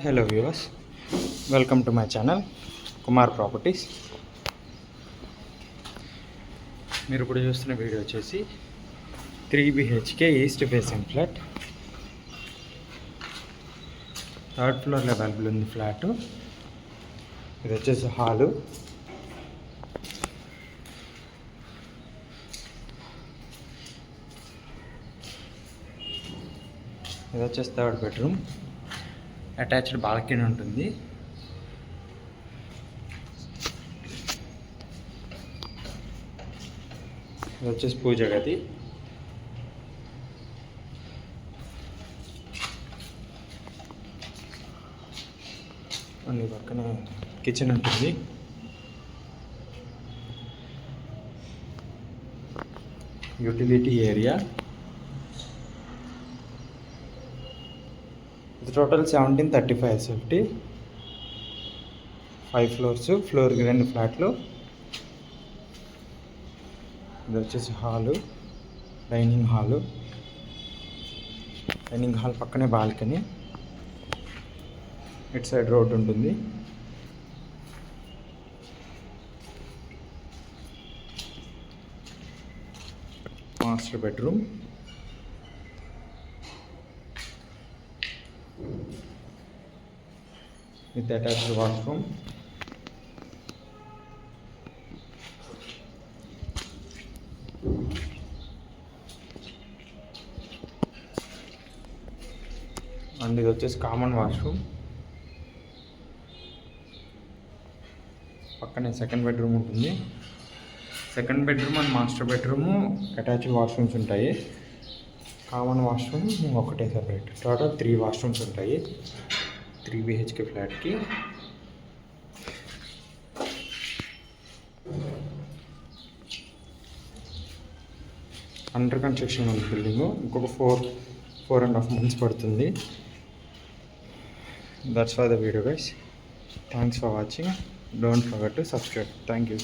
Hello viewers, welcome to my channel Kumar properties. మీరు ఇప్పుడు చూస్తున్న వీడియో వచ్చేసి 3 BHK east facing flat. 3rd ఫ్లోర్లో అవైలబుల్ ఉంది ఫ్లాట్. ఇది వచ్చేసి హాలు. ఇది వచ్చేసి 3rd బెడ్రూమ్. అటాచ్డ్ బాల్కనీ ఉంటుంది. ఇది వచ్చేసి పూజ గది. అన్ని పక్కన కిచెన్ ఉంటుంది. Utility area. ఇది టోటల్ 1735 SFT. 5 ఫ్లోర్స్, ఫ్లోర్కి 2 ఫ్లాట్లు. ఇది వచ్చేసి hall, dining hall. Dining hall పక్కనే బాల్కనీ. ఇటు సైడ్ రోడ్ ఉంటుంది. Master bedroom. With attached washroom. And ఇది వచ్చేసి కామన్ వాష్రూమ్. పక్కనే సెకండ్ బెడ్రూమ్ ఉంటుంది. Second bedroom and master bedroom attached washrooms ఉంటాయి. కామన్ వాష్రూమ్ ఒకటే సెపరేట్. టోటల్ 3 వాష్రూమ్స్ ఉంటాయి 3 BHK ఫ్లాట్కి. అండర్ కన్స్ట్రక్షన్ ఉంది బిల్డింగ్. ఇంకొక 4.5 months పడుతుంది. That's for the video guys. Thanks for watching. Don't forget to subscribe. Thank you.